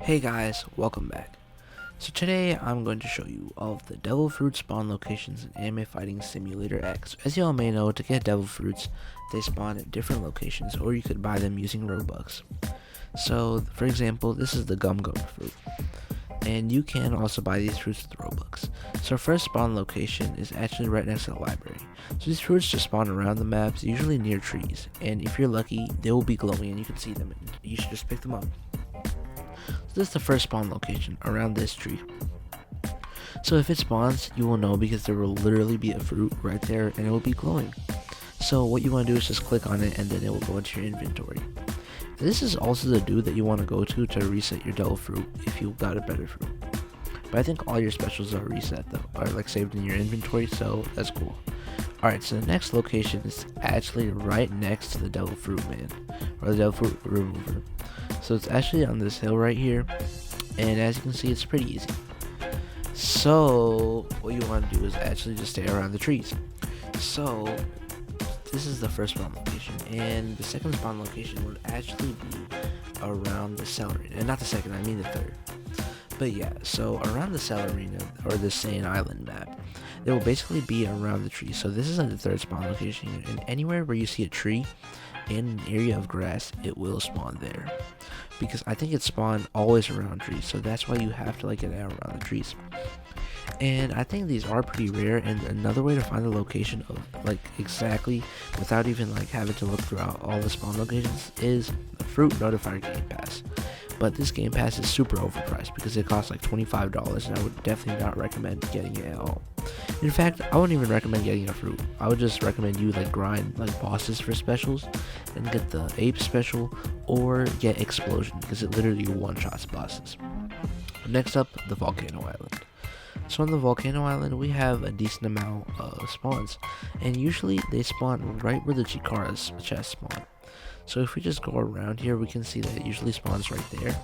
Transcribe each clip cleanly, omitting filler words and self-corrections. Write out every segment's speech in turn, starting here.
Hey guys, welcome back. So today I'm going to show you all of the devil fruit spawn locations in Anime Fighting Simulator X. As you all may know, to get devil fruits, they spawn at different locations, or you could buy them using Robux. So for example, this is the gum fruit, and you can also buy these fruits with Robux. So our first spawn location is actually right next to the library. So these fruits just spawn around the maps, usually near trees, and if you're lucky, they will be glowing and you can see them, and you should just pick them up. This is the first spawn location around this tree. So if it spawns, you will know because there will literally be a fruit right there and it will be glowing. So what you want to do is just click on it and then it will go into your inventory. This is also the dude that you want to go to reset your devil fruit if you got a better fruit. But I think all your specials are reset though, are like saved in your inventory, so that's cool. Alright, so the next location is actually right next to the devil fruit man, or the devil fruit remover. So it's actually on this hill right here, and as you can see, it's pretty easy. So what you want to do is actually just stay around the trees. So this is the first spawn location, and the second spawn location would actually be around the cell arena, and not the second, I mean the third. But yeah, so around the cell arena, or the Sand Island map, there will basically be around the trees. So this is the third spawn location, and anywhere where you see a tree in an area of grass, it will spawn there. Because I think it spawned always around trees, so that's why you have to like get out around the trees. And I think these are pretty rare, and another way to find the location of like exactly without even like having to look throughout all the spawn locations is the Fruit Notifier Game Pass. But this Game Pass is super overpriced because it costs like $25, and I would definitely not recommend getting it at all. In fact, I wouldn't even recommend getting a fruit. I would just recommend you like grind like bosses for specials and get the ape special or get explosion because it literally one-shots bosses. Next up, the Volcano Island. So on the Volcano Island, we have a decent amount of spawns, and usually they spawn right where the Chikara's chest spawn. So if we just go around here, we can see that it usually spawns right there.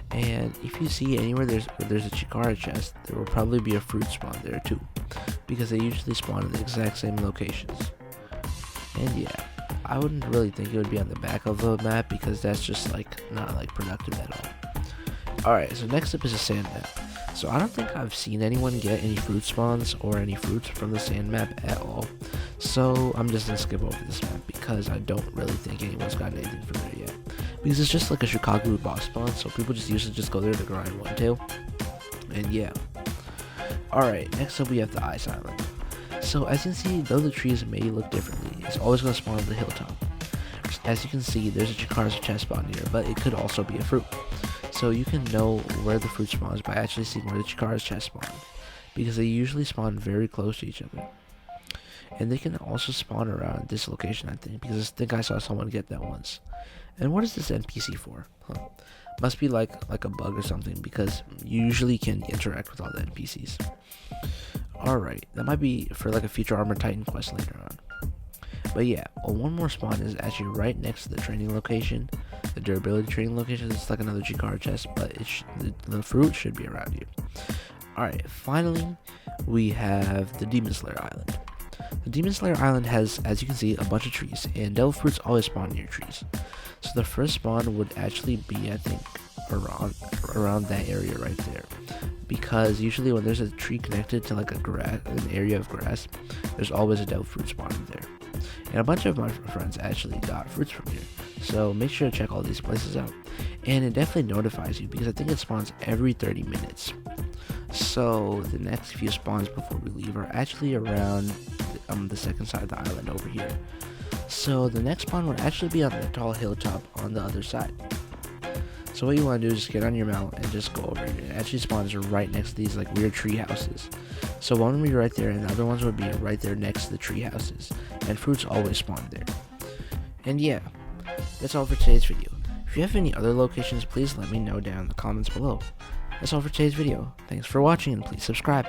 And if you see anywhere there's a Chikara chest, there will probably be a fruit spawn there too, because they usually spawn in the exact same locations. And yeah, I wouldn't really think it would be on the back of the map because that's just like not like productive at all. Alright, so next up is a sand map. So I don't think I've seen anyone get any fruit spawns or any fruits from the sand map at all. So I'm just gonna skip over this map because I don't really think anyone's gotten anything from there yet. Because it's just like a Chicago boss spawn, so people just usually just go there to grind one tail. And yeah. Alright, next up we have the Ice Island. So as you can see, though the trees may look differently, it's always gonna spawn on the hilltop. As you can see, there's a Chikara's chest spawn here, but it could also be a fruit. So you can know where the fruit spawns by actually seeing where the Chikara's chest spawn, because they usually spawn very close to each other. And they can also spawn around this location, I think, because I think I saw someone get that once. And what is this NPC for? Must be like a bug or something, because you usually can interact with all the NPCs. Alright, that might be for like a future Armor Titan quest later on. But yeah, one more spawn is actually right next to the training location. The durability training location. It's like another Chikara chest, but the fruit should be around you. Alright, finally, we have the Demon Slayer Island. The Demon Slayer Island has, as you can see, a bunch of trees, and devil fruits always spawn near trees. So the first spawn would actually be, I think, around that area right there. Because usually when there's a tree connected to like an area of grass, there's always a devil fruit spawning there. And a bunch of my friends actually got fruits from here. So make sure to check all these places out. And it definitely notifies you because I think it spawns every 30 minutes. So the next few spawns before we leave are actually around the second side of the island over here. So the next spawn would actually be on the tall hilltop on the other side. So what you want to do is just get on your mount and just go over here. It actually spawns right next to these like weird tree houses. So one would be right there, and the other ones would be right there next to the tree houses. And fruits always spawn there. And yeah, that's all for today's video. If you have any other locations, please let me know down in the comments below. That's all for today's video. Thanks for watching, and please subscribe.